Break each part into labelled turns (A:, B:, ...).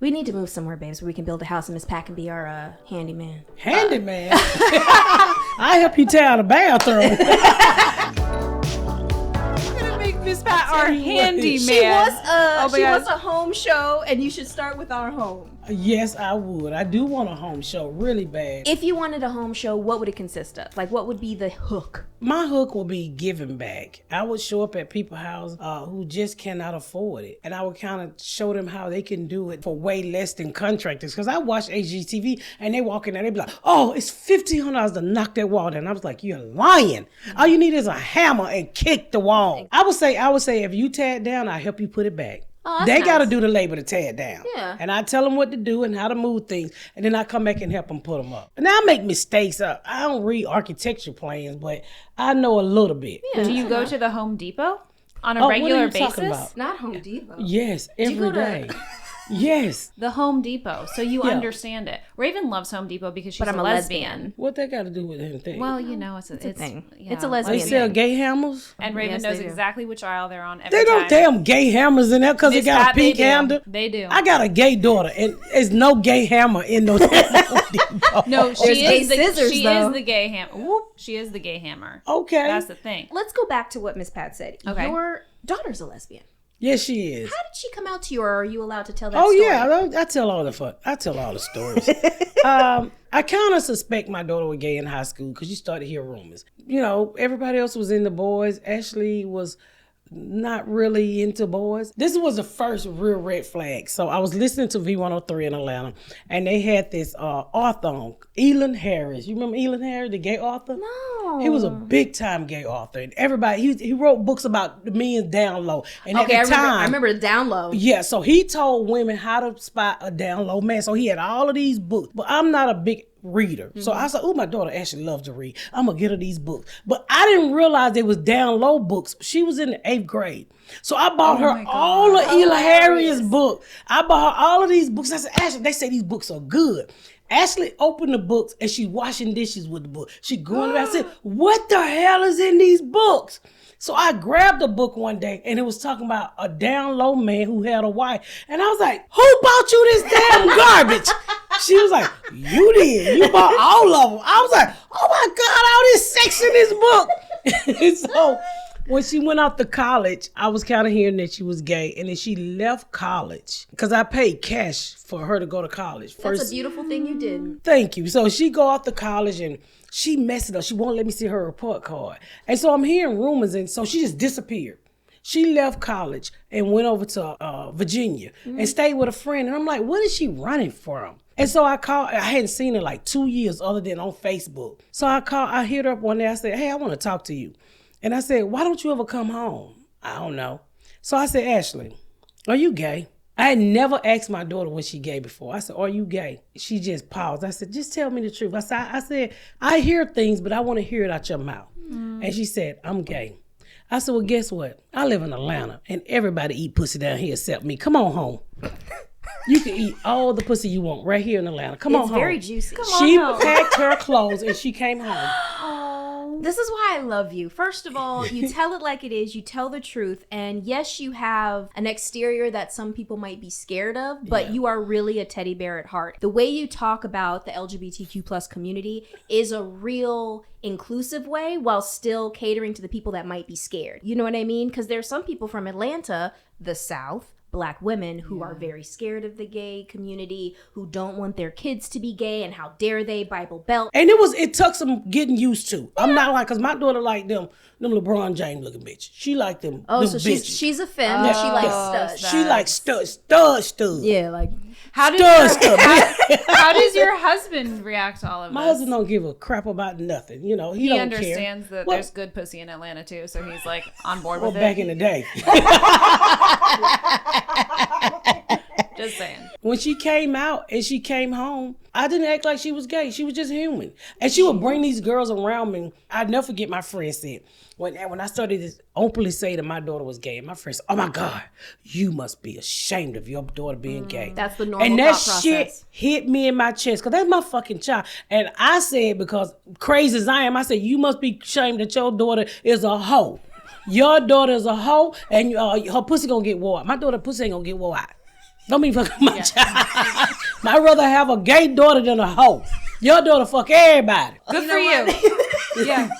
A: We need to move somewhere, babes, where we can build a house and Miss Pat can be our handyman.
B: Handyman? I help you tear out a bathroom.
C: Miss Pat, our handyman.
A: She wants a home show, and you should start with our home.
B: Yes, I would. I do want a home show really bad.
A: If you wanted a home show, what would it consist of? Like, what would be the hook?
B: My hook will be giving back. I would show up at people's house who just cannot afford it. And I would kind of show them how they can do it for way less than contractors. Because I watch HGTV and they walk in there, they be like, oh, it's $1,500 to knock that wall down. I was like, you're lying. All you need is a hammer and kick the wall. I would say if you tear it down, I'll help you put it back.
A: Oh,
B: they
A: nice.
B: got to do the labor to tear it down.
A: Yeah.
B: And I tell them what to do and how to move things. And then I come back and help them put them up. And I make mistakes. I don't read architecture plans, but I know a little bit.
C: Yeah. Do you go to the Home Depot on a regular basis?
B: Talking about?
A: Not Home Depot.
B: Yes, every day. Yes.
C: The Home Depot, so you understand it. Raven loves Home Depot because she's a lesbian.
B: What that got to do with anything?
C: Well, you know, it's a
A: thing.
C: Yeah.
A: It's a lesbian
B: They sell
A: thing.
B: gay hammers?
C: And Raven
A: Yes,
C: knows
A: they do.
C: exactly which aisle they're on every
B: They don't
C: time.
B: damn gay hammers in there because they
C: Miss
B: got
C: Pat,
B: a pink
C: they do.
B: handle.
C: They do.
B: I got a gay daughter, and there's no gay hammer in those Home Depot.
C: No, she
A: gay
C: is the
A: scissors,
C: she
A: though.
C: is the gay hammer. Whoop, she is the gay hammer.
B: Okay.
C: That's the thing.
A: Let's go back to what Miss Pat said.
C: Okay.
A: Your daughter's a lesbian.
B: Yes, she is.
A: How did she come out to you, or are you allowed to tell that
B: Oh
A: story?
B: yeah, I tell all the fun. I tell all the stories. I kind of suspect my daughter was gay in high school because you started to hear rumors. You know, everybody else was into boys. Ashley was not really into boys. This was the first real red flag. So I was listening to V103 in Atlanta, and they had this author on, Elon Harris. You remember Elon Harris, the gay author?
A: No.
B: He was a big time gay author, and everybody he wrote books about the men down low. And
A: Okay,
B: at the time,
A: I remember the down low.
B: yeah, so he told women how to spot a down low man. So he had all of these books. But I'm not a big reader. So I said, oh, my daughter actually loves to read. I'm going to get her these books. But I didn't realize they was down low books. She was in the 8th grade. So I bought her all of Ela Harriet's book. I bought her all of these books. I said, Ashley, they say these books are good. Ashley opened the books and she washing dishes with the book. She going around and said, what the hell is in these books? So I grabbed the book one day and it was talking about a down low man who had a wife. And I was like, who bought you this damn garbage? She was like, you did. You bought all of them. I was like, oh my God, all this sex in this book. And so when she went off to college, I was kind of hearing that she was gay. And then she left college because I paid cash for her to go to college.
A: That's a beautiful thing you did.
B: Thank you. So she go off to college and she messed it up. She won't let me see her report card. And so I'm hearing rumors, and so she just disappeared. She left college and went over to Virginia and stayed with a friend. And I'm like, what is she running from? And so I called. I hadn't seen her like 2 years other than on Facebook. So I hit her up one day. I said, hey, I want to talk to you. And I said, why don't you ever come home? I don't know. So I said, Ashley, are you gay? I had never asked my daughter was she gay before. I said, are you gay? She just paused. I said, just tell me the truth. I said, I hear things, but I want to hear it out your mouth. And she said, I'm gay. I said, well, guess what? I live in Atlanta, and everybody eat pussy down here except me. Come on home. You can eat all the pussy you want right here in Atlanta. Come on home.
A: It's very juicy.
B: She packed her clothes, and she came home.
A: This is why I love you. First of all, you tell it like it is. You tell the truth. And yes, you have an exterior that some people might be scared of, but you are really a teddy bear at heart. The way you talk about the LGBTQ plus community is a real inclusive way while still catering to the people that might be scared. You know what I mean? Because there's some people from Atlanta, the South, Black women who are very scared of the gay community, who don't want their kids to be gay, and how dare they, Bible Belt.
B: And it took some getting used to. I'm not like, because my daughter like them LeBron James looking bitches. She like them.
A: Oh,
B: them
A: so
B: bitches.
A: she's a femme. She likes studs.
B: She like stud.
A: Yeah, like
C: How does how does your husband react to all of
B: My
C: this?
B: husband don't give a crap about nothing. You know, he
C: He
B: don't
C: understands
B: care.
C: that
B: Well,
C: there's good pussy in Atlanta too, so he's like on board
B: well,
C: with
B: back
C: it.
B: in the day.
C: Just saying.
B: When she came out and she came home, I didn't act like she was gay. She was just human. And she would bring these girls around me. I'd never forget my friend said, when I started to openly say that my daughter was gay, and my friend said, oh my God, you must be ashamed of your daughter being gay.
A: that's the normal
B: And that
A: thought process.
B: shit hit me in my chest, because that's my fucking child. And I said, because crazy as I am, I said, you must be ashamed that your daughter is a hoe. Your daughter is a hoe, and her pussy gonna get wore out. My daughter pussy ain't gonna get wore out. Don't be fucking my child. I'd rather have a gay daughter than a hoe. Your daughter fuck everybody.
C: Good for you. Yeah.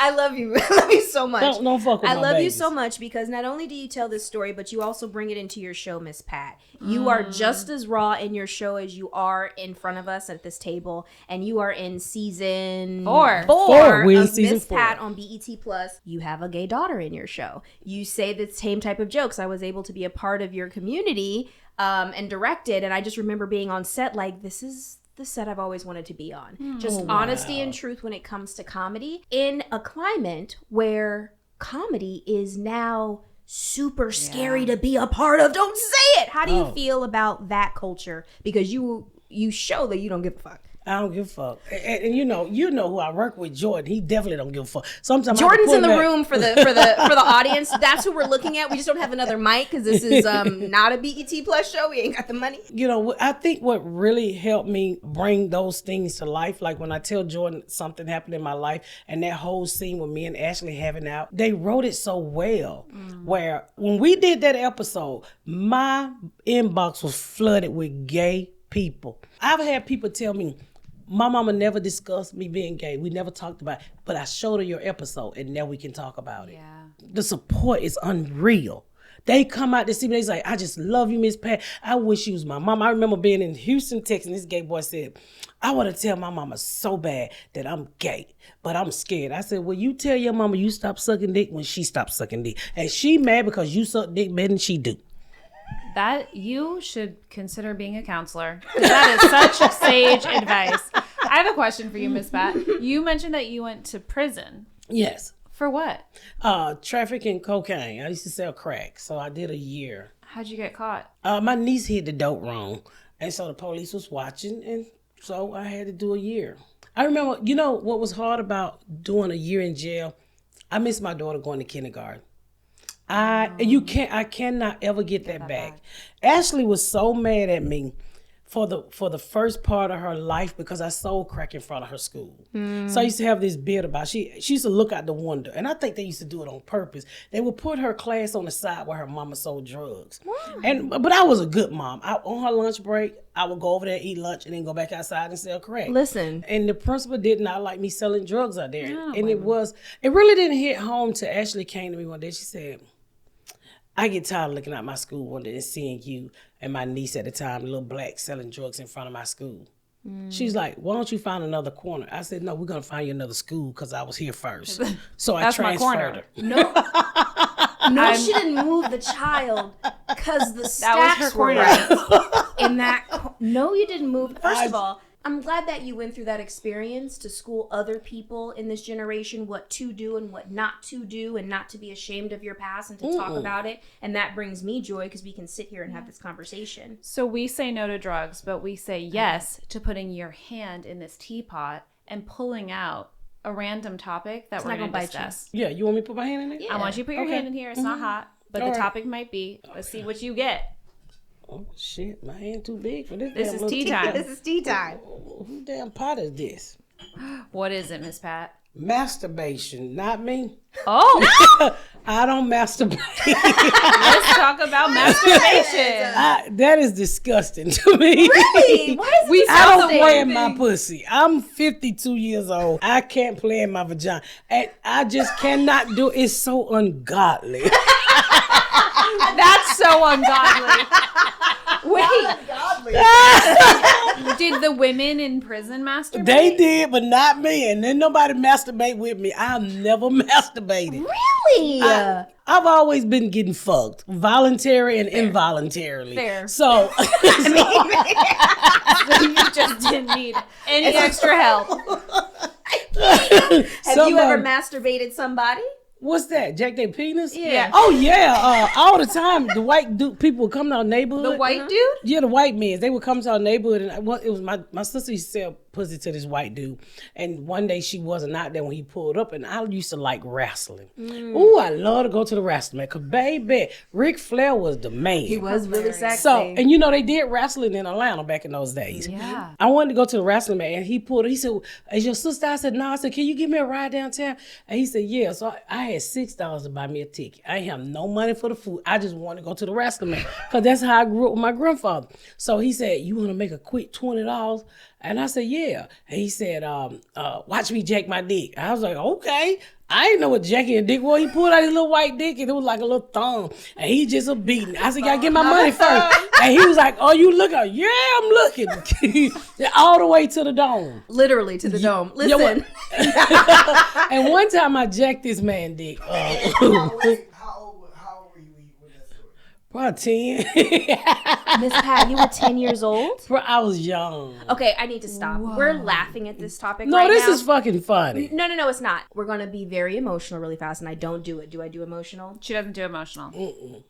A: I love you. I love you so much.
B: Don't fuck with
A: I
B: my
A: love you
B: babies.
A: so much because not only do you tell this story, but you also bring it into your show, Miss Pat. You are just as raw in your show as you are in front of us at this table, and you are in season
C: Four.
B: We're in
A: of
B: season
A: Miss
B: 4.
A: Pat on BET Plus. You have a gay daughter in your show. You say the same type of jokes. I was able to be a part of your community and direct it, and I just remember being on set like, this is the set I've always wanted to be on. Just honesty and truth when it comes to comedy in a climate where comedy is now super scary to be a part of. Don't say it. How do you feel about that culture? Because you show that you don't give a fuck.
B: I don't give a fuck. And you know who I work with, Jordan. He definitely don't give a fuck. Sometimes
A: Jordan's in the room for the audience. That's who we're looking at. We just don't have another mic because this is not a BET Plus show. We ain't got the money.
B: You know, I think what really helped me bring those things to life, like when I tell Jordan something happened in my life, and that whole scene with me and Ashley having out, they wrote it so well. Where when we did that episode, my inbox was flooded with gay people. I've had people tell me, my mama never discussed me being gay. We never talked about it. But I showed her your episode, and now we can talk about it.
C: Yeah.
B: The support is unreal. They come out to see me. They's like, I just love you, Miss Pat. I wish you was my mom. I remember being in Houston, Texas, and this gay boy said, I want to tell my mama so bad that I'm gay, but I'm scared. I said, well, you tell your mama you stop sucking dick when she stops sucking dick. And she mad because you suck dick better than she do.
C: That you should consider being a counselor. That is such sage advice. I have a question for you, Miss Pat. You mentioned that you went to prison.
B: Yes.
C: For what?
B: Trafficking cocaine. I used to sell crack, so I did a year.
C: How'd you get caught?
B: My niece hid the dope wrong, and so the police was watching, and so I had to do a year. I remember, you know what was hard about doing a year in jail? I miss my daughter going to kindergarten. I cannot ever get that back. Ashley was so mad at me for the first part of her life because I sold crack in front of her school. So I used to have this bit about she used to look out the window, and I think they used to do it on purpose. They would put her class on the side where her mama sold drugs. But I was a good mom. On her lunch break, I would go over there, eat lunch, and then go back outside and sell crack.
A: Listen.
B: And the principal did not like me selling drugs out there. And it really didn't hit home till Ashley came to me one day. She said, I get tired of looking at my school one day and seeing you and my niece at the time, little black, selling drugs in front of my school. She's like, why don't you find another corner? I said, no, we're going to find you another school because I was here first. So I transferred her.
A: No, she didn't move the child because the stacks
C: was her
A: were
C: corner.
A: right. In that, no, you didn't move. First of all, I'm glad that you went through that experience to school other people in this generation what to do and what not to do, and not to be ashamed of your past and to talk about it. And that brings me joy because we can sit here and have this conversation.
C: So we say no to drugs, but we say yes to putting your hand in this teapot and pulling out a random topic that we're going to discuss.
B: Yeah, you want me to put my hand in it?
A: Yeah.
C: I want you to put your hand in here. It's not hot, but the topic might be. Let's see what you get.
B: Oh, shit, my hand too big for this.
C: This is tea time.
A: This is tea time.
B: Who damn pot is this?
C: What is it, Miss Pat?
B: Masturbation, not me.
C: Oh,
B: I don't masturbate.
C: let's talk about masturbation.
B: That is disgusting to me.
A: Really? Why is
C: We
B: I don't
C: the
B: play in
C: same
B: my
C: thing.
B: pussy. I'm 52 years old. I can't play in my vagina. And I just cannot do it. It's so ungodly.
C: That's so ungodly. Wait, did the women in prison masturbate?
B: They did, but not me. And then nobody masturbate with me. I've never masturbated.
A: Really?
B: I've always been getting fucked, voluntary and involuntarily.
A: Fair.
B: So,
C: You just didn't need any extra help.
A: Have you ever masturbated somebody?
B: What's that? Jack their penis?
C: Yeah.
B: Oh yeah, all the time. The white people would come to our neighborhood.
C: The white dude?
B: Yeah, the white men. They would come to our neighborhood, and it was my sister used to sell pussy to this white dude. And one day she wasn't out there when he pulled up, and I used to like wrestling. Ooh, I love to go to the wrestling, man. Because, baby, Ric Flair was the man.
A: He was really sexy.
B: So, and you know, they did wrestling in Atlanta back in those days.
C: Yeah.
B: I wanted to go to the wrestling, man, and he said, is your sister? I said, no. I said, can you give me a ride downtown? And he said, yeah. So I had $6 to buy me a ticket. I ain't have no money for the food. I just wanted to go to the wrestling, man, because that's how I grew up with my grandfather. So he said, you want to make a quick $20? And I said, yeah. And he said, watch me jack my dick. I was like, okay. I didn't know what jacking a dick was. He pulled out his little white dick and it was like a little thumb. And he just a beating. I said, gotta get my money first. And he was like, oh, you looking? Yeah, I'm looking. All the way to the dome.
A: Literally to the dome. Listen.
B: And one time I jacked this man dick.
D: How old were you when that story?
B: Probably 10.
A: Miss Pat, you were 10 years old?
B: Bro, I was young.
A: Okay, I need to stop. We're laughing at this topic
B: No,
A: right
B: this
A: now.
B: is fucking funny.
A: No, it's not. We're going to be very emotional really fast, and I don't do it. Do I do emotional?
C: She doesn't do emotional.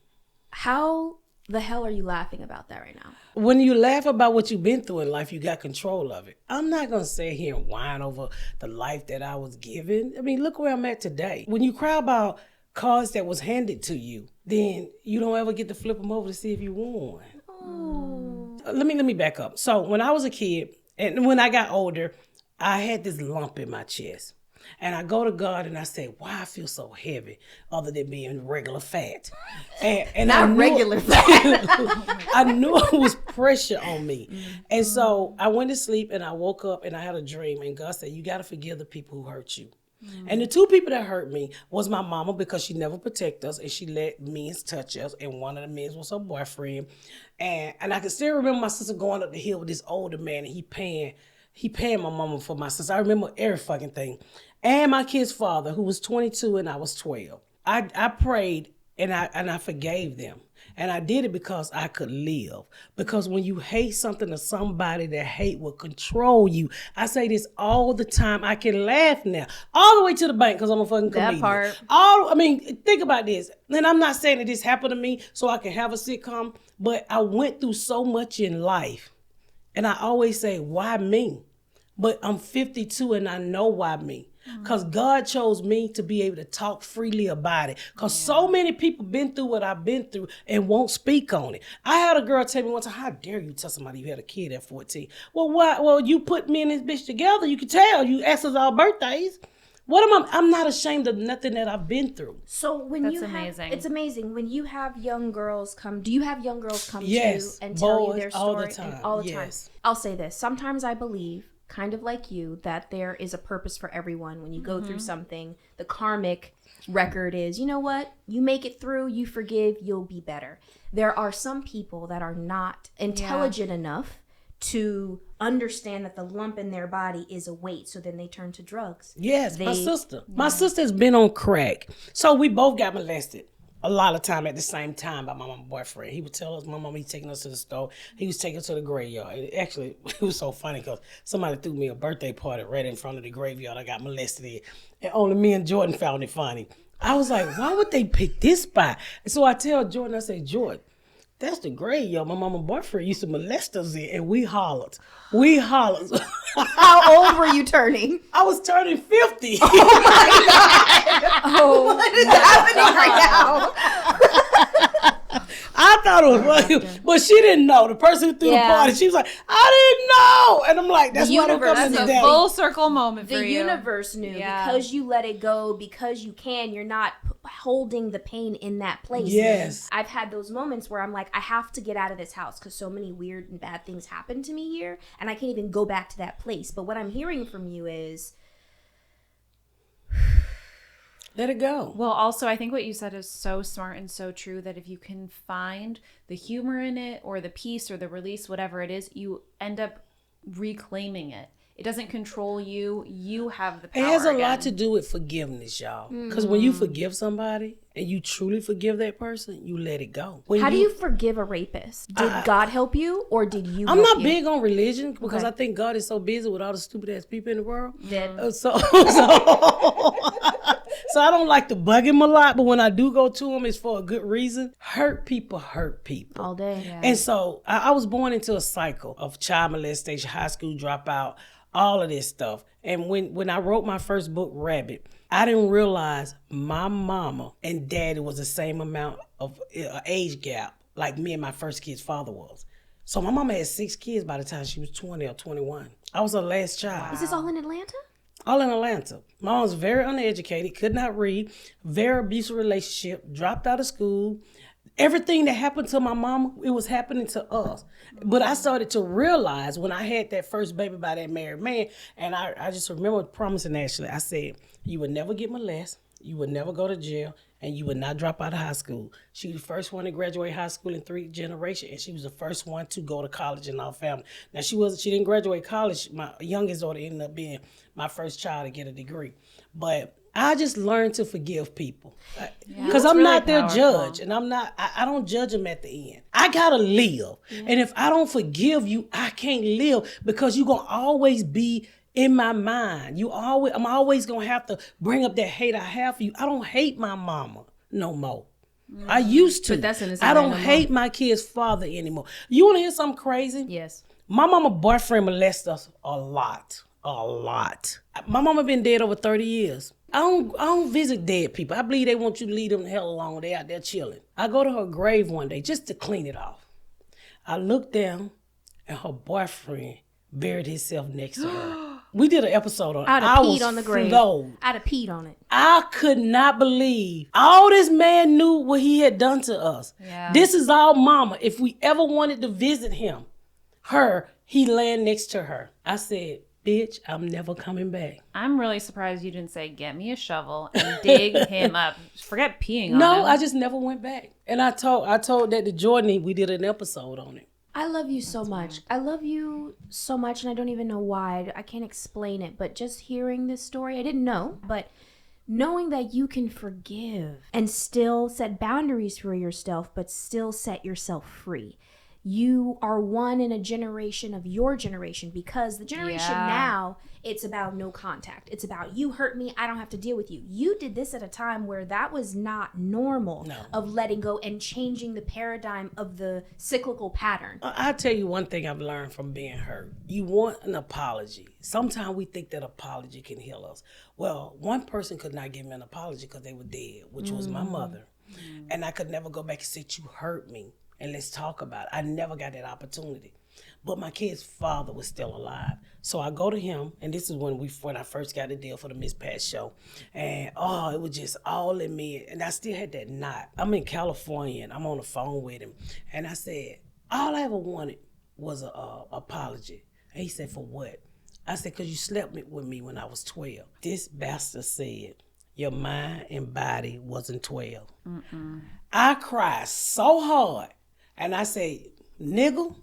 A: How the hell are you laughing about that right now?
B: When you laugh about what you've been through in life, you got control of it. I'm not going to sit here and whine over the life that I was given. I mean, look where I'm at today. When you cry about cards that was handed to you, then you don't ever get to flip them over to see if you won. Let me back up. So when I was a kid, and when I got older, I had this lump in my chest. And I go to God and I say, why I feel so heavy other than being regular fat? And
A: Not regular fat.
B: I knew it was pressure on me. And so I went to sleep and I woke up and I had a dream. And God said, you got to forgive the people who hurt you. And the two people that hurt me was my mama, because she never protected us and she let men touch us. And one of the men was her boyfriend. And I can still remember my sister going up the hill with this older man, and he paying my mama for my sister. I remember every fucking thing. And my kid's father, who was 22 and I was 12. I prayed and I forgave them. And I did it because I could live. Because when you hate something or somebody, that hate will control you. I say this all the time. I can laugh now. All the way to the bank because I'm a fucking comedian.
A: That part.
B: Think about this. And I'm not saying that this happened to me so I can have a sitcom, but I went through so much in life. And I always say, why me? But I'm 52 and I know why me. Because God chose me to be able to talk freely about it. Because so many people been through what I've been through and won't speak on it. I had a girl tell me one time, how dare you tell somebody you had a kid at 14? Well, why? Well, you put me and this bitch together. You can tell. You asked us our birthdays. I'm not ashamed of nothing that I've been through.
A: So when
C: That's
A: you have,
C: amazing.
A: it's amazing when you have young girls come. Do you have young girls come
B: Yes,
A: to you and tell you
B: boys,
A: their
B: all
A: story
B: the time.
A: all the
B: Yes.
A: time? I'll say this. Sometimes I believe, kind of like you, that there is a purpose for everyone. When you go through something, the karmic record is, you know what? You make it through, you forgive, you'll be better. There are some people that are not intelligent enough to understand that the lump in their body is a weight, so then they turn to drugs.
B: Yes, my sister. My sister's been on crack. So we both got molested a lot of time at the same time by my mama boyfriend. He would tell us, my mama, he's taking us to the store. He was taking us to the graveyard. It was so funny because somebody threw me a birthday party right in front of the graveyard I got molested in. And only me and Jordan found it funny. I was like, why would they pick this spot? And so I tell Jordan, I say, Jordan, that's the graveyard my mama boyfriend used to molest us in. And we hollered.
A: How old were you turning?
B: I was turning 50.
A: Oh, what is happening right now?
B: I thought it was funny, but she didn't know. The person who threw the party, she was like, I didn't know. And I'm like, that's why I don't come
C: That's
B: to
C: a
B: the
C: full circle moment for
A: The
C: you.
A: universe knew because you let it go, because you can. You're not holding the pain in that place.
B: Yes.
A: I've had those moments where I'm like, I have to get out of this house because so many weird and bad things happen to me here, and I can't even go back to that place. But what I'm hearing from you is,
B: let it go.
C: Well, also, I think what you said is so smart and so true, that if you can find the humor in it or the peace or the release, whatever it is, you end up reclaiming it. It doesn't control you. You have the power.
B: It has a
C: again.
B: lot to do with forgiveness, y'all. Because when you forgive somebody and you truly forgive that person, you let it go.
A: how do you forgive a rapist? Did God help you, or did you?
B: I'm
A: help
B: not
A: you?
B: big on religion because
A: Okay.
B: I think God is so busy with all the stupid ass people in the world.
A: Dead.
B: So I don't like to bug him a lot, but when I do go to him, it's for a good reason. Hurt people hurt people.
A: All day. Yeah.
B: And so I was born into a cycle of child molestation, high school dropout, all of this stuff. And when I wrote my first book, Rabbit, I didn't realize my mama and daddy was the same amount of age gap like me and my first kid's father was. So my mama had 6 kids by the time she was 20 or 21. I was her last child.
A: Is this all in Atlanta?
B: All in Atlanta. Mom was very uneducated, could not read, very abusive relationship, dropped out of school. Everything that happened to my mama, it was happening to us. But I started to realize when I had that first baby by that married man, and I just remember promising Ashley, I said, you would never get molested, you would never go to jail, and you would not drop out of high school. She was the first one to graduate high school in 3 generations, and she was the first one to go to college in our family. Now, she didn't graduate college. My youngest daughter ended up being my first child to get a degree. But I just learned to forgive people. Because I'm
C: really
B: not their
C: powerful.
B: judge, and I don't judge them at the end. I gotta live. And if I don't forgive you, I can't live, because you're gonna always be in my mind. I'm always gonna have to bring up that hate I have for you. I don't hate my mama no more. I used to.
A: But that's in the
B: I
A: same
B: don't
A: way no
B: hate my kid's father anymore. You wanna hear something crazy?
A: Yes.
B: My mama boyfriend molested us a lot. My mama been dead over 30 years. I don't visit dead people. I believe they want you to leave them the hell alone. They out there chilling. I go to her grave one day just to clean it off. I look down and her boyfriend buried himself next to her. We did an episode on it.
A: I'd have peed on the grave.
B: Floored.
A: I'd have peed on it.
B: I could not believe all this man knew what he had done to us.
C: Yeah.
B: This is our mama. If we ever wanted to visit him, he laying next to her. I said, bitch, I'm never coming back.
C: I'm really surprised you didn't say, get me a shovel and dig him up. Forget peeing on
B: No,
C: him.
B: I just never went back. And I told that to Jordan, we did an episode on it.
A: I love you so much. I love you so much, and I don't even know why. I can't explain it, but just hearing this story, I didn't know, but knowing that you can forgive and still set boundaries for yourself, but still set yourself free. You are one in a generation of your generation, because the generation now, it's about no contact. It's about you hurt me, I don't have to deal with you. You did this at a time where that was not normal, of letting go and changing the paradigm of the cyclical pattern.
B: I'll tell you one thing I've learned from being hurt. You want an apology. Sometimes we think that apology can heal us. Well, one person could not give me an apology because they were dead, which was my mother. And I could never go back and say, you hurt me, and let's talk about it. I never got that opportunity. But my kid's father was still alive. So I go to him, and this is when I first got the deal for the Miss Pat show. And it was just all in me. And I still had that knot. I'm in California, and I'm on the phone with him. And I said, all I ever wanted was an apology. And he said, for what? I said, because you slept with me when I was 12. This bastard said, your mind and body wasn't 12. I cried so hard. And I said, nigga,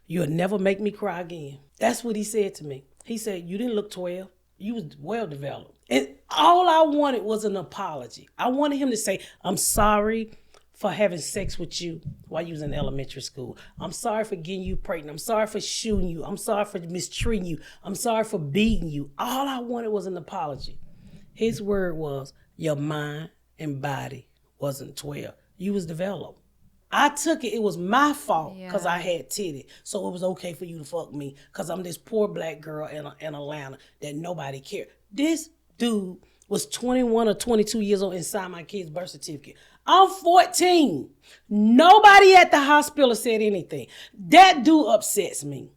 B: you'll never make me cry again. That's what he said to me. He said, you didn't look 12. You was well developed. And all I wanted was an apology. I wanted him to say, I'm sorry for having sex with you while you was in elementary school. I'm sorry for getting you pregnant. I'm sorry for shooting you. I'm sorry for mistreating you. I'm sorry for beating you. All I wanted was an apology. His word was, your mind and body wasn't 12. You was developed. I took it was my fault because I had titty. So it was okay for you to fuck me because I'm this poor black girl in Atlanta that nobody cared. This dude was 21 or 22 years old and signed my kid's birth certificate. I'm 14. Nobody at the hospital said anything. That dude upsets me.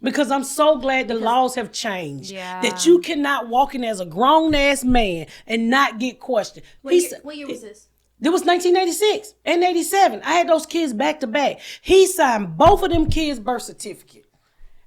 B: Because I'm so glad the laws have changed. That you cannot walk in as a grown-ass man and not get questioned.
A: What year was this?
B: It was 1986 and 87. I had those kids back to back. He signed both of them kids' birth certificate.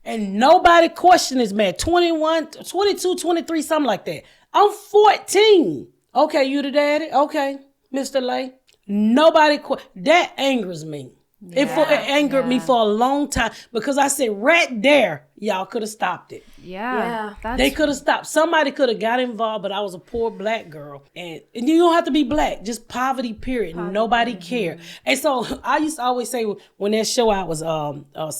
B: And nobody questioned this man. 21, 22, 23, something like that. I'm 14. Okay, you the daddy? Okay, Mr. Lay. Nobody that angers me. It angered me for a long time because I said right there, y'all could have stopped it.
C: Yeah.
B: They could have stopped. Somebody could have got involved, but I was a poor black girl. And you don't have to be black, just poverty, period. Nobody cared. And so I used to always say when that show I was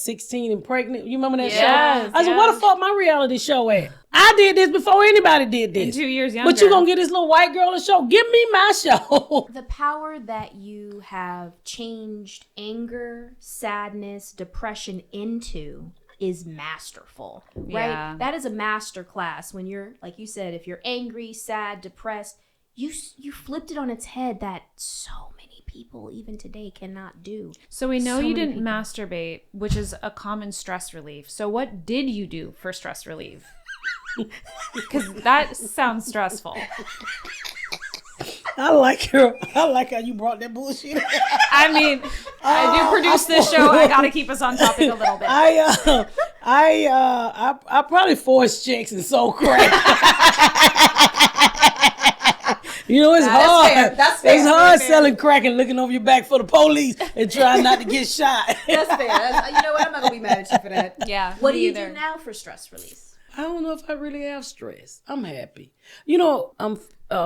B: 16 and pregnant. You remember that show? I said, where the fuck my reality show at? I did this before anybody did this.
C: And 2 years younger.
B: But you gonna get this little white girl a show. Give me my show.
A: The power that you have changed anger, sadness, depression into is masterful, right?
C: Yeah.
A: That is a master class. When you're, like you said, if you're angry, sad, depressed, you flipped it on its head that so many people even today cannot do.
C: So we know
A: So
C: you
A: many
C: didn't
A: people.
C: masturbate, which is a common stress relief. So what did you do for stress relief? Because that sounds stressful.
B: I like how you brought that bullshit.
C: I mean, I do produce this show. I got to keep us on topic a little bit.
B: I probably forced checks and sold crack. You know, it's hard.
A: That's fair.
B: It's hard selling crack and looking over your back for the police and trying not to get shot.
A: That's fair. You know what? I'm not gonna be mad at you for that.
C: Yeah.
A: What do
C: me
A: you
C: either.
A: do now for stress release?
B: I don't know if I really have stress. I'm happy. You know, I'm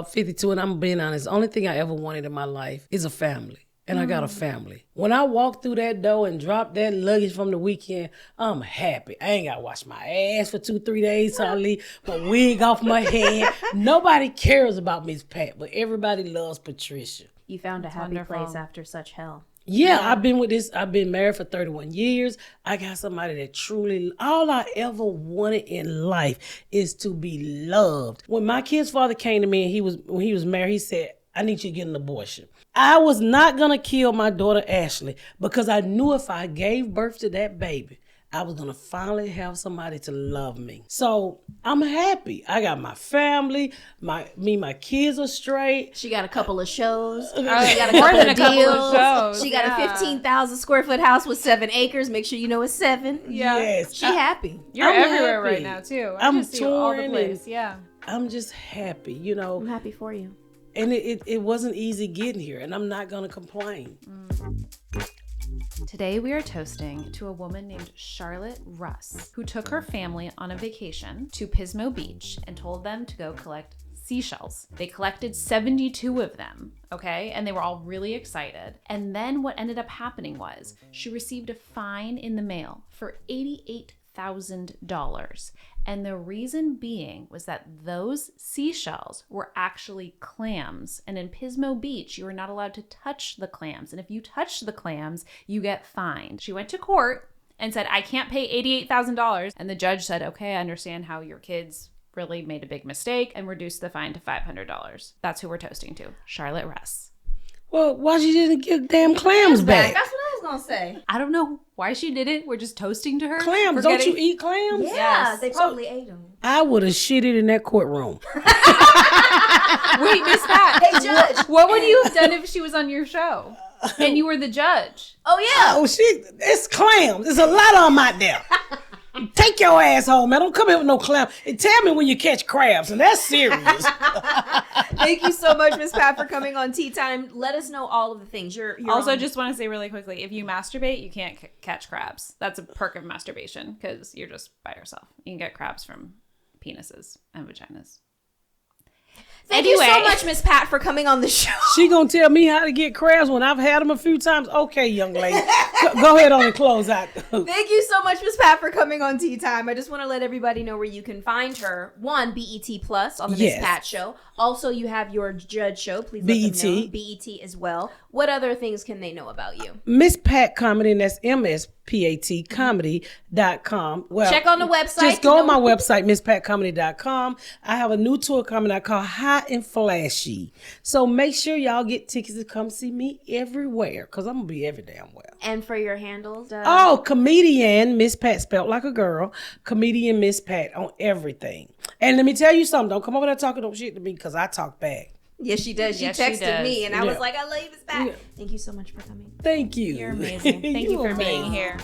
B: 52 and I'm being honest. The only thing I ever wanted in my life is a family. And I got a family. When I walk through that door and drop that luggage from the weekend, I'm happy. I ain't got to wash my ass for 2-3 days till I leave, my wig off my head. Nobody cares about Miss Pat, but everybody loves Patricia.
A: You found a happy
C: wonderful.
A: place after such hell.
B: Yeah, I've been married for 31 years. I got somebody that truly, all I ever wanted in life is to be loved. When my kid's father came to me and when he was married, he said, I need you to get an abortion. I was not going to kill my daughter Ashley because I knew if I gave birth to that baby, I was going to finally have somebody to love me. So I'm happy. I got my family. My kids are straight.
A: She got a couple of shows. She
C: More
A: got a couple
C: than
A: of
C: a couple of
A: deals.
C: shows,
A: She got
C: yeah.
A: a 15,000 square foot house with 7 acres. Make sure you know it's 7.
C: Yeah.
B: Yes.
A: She happy.
C: You're
B: I'm
C: everywhere
B: happy.
C: right now, too. I
B: I'm
C: just see you all the
B: torn
C: place.
B: and-
C: Yeah.
B: I'm just happy, you know.
A: I'm happy for you.
B: And it wasn't easy getting here, and I'm not going to complain.
C: Today we are toasting to a woman named Charlotte Russ, who took her family on a vacation to Pismo Beach and told them to go collect seashells. They collected 72 of them, okay? And they were all really excited. And then what ended up happening was she received a fine in the mail for $88,000. And the reason being was that those seashells were actually clams. And in Pismo Beach, you are not allowed to touch the clams. And if you touch the clams, you get fined. She went to court and said, I can't pay $88,000. And the judge said, okay, I understand how your kids really made a big mistake and reduced the fine to $500. That's who we're toasting to, Charlotte Russ.
B: Well, why she didn't give damn clams back?
A: That's what I was gonna say.
C: I don't know why she did it. We're just toasting to her.
B: Clams,
C: for
B: don't
C: getting-
B: you eat clams?
A: Yeah,
C: Yes.
A: they probably ate them.
B: I would have shitted in that courtroom.
C: Wait, Miss Pat.
A: Hey, Judge.
C: What would you have done if she was on your show and you were the judge?
A: Oh yeah.
B: Oh, it's clams. There's a lot of them out there. Take your ass home, man. Don't come here with no clam. And tell me when you catch crabs, and that's serious.
A: Thank you so much, Miss Pat, for coming on Tea Time. Let us know all of the things. You're
C: Also,
A: on-
C: just want to say really quickly, if you masturbate, you can't catch crabs. That's a perk of masturbation because you're just by yourself. You can get crabs from penises and vaginas.
A: Thank you so
C: Anyway.
A: much, Miss Pat, for coming on the show.
B: She gonna tell me how to get crabs when I've had them a few times. Okay, young lady, go ahead on and close out.
A: Thank you so much, Miss Pat, for coming on Tea Time. I just want to let everybody know where you can find her. One, BET Plus on the
B: Yes.
A: Miss Pat Show. Also, you have your Judge Show. Please let
B: BET.
A: them know. BET as well. What other things can they know about you?
B: Miss Pat Comedy, and that's MSPAT comedy.com. Well,
A: Check on the website.
B: Just
A: to
B: go
A: know-
B: on my website, misspatcomedy.com. I have a new tour coming out called Hot and Flashy. So make sure y'all get tickets to come see me everywhere, because I'm going to be every damn well.
A: And for your handles.
B: Oh, comedian Miss Pat, spelled like a girl. Comedian Miss Pat on everything. And let me tell you something. Don't come over there talking no shit to me, because I talk back.
A: Yes, she does. She
C: Yes, she
A: texted
C: does.
A: me, and I was
B: Yeah.
A: like, I love you, Miss Pat.
B: Yeah.
A: Thank you so much for coming.
B: Thank you.
C: You're amazing. Thank you for being
B: amazing.
C: here.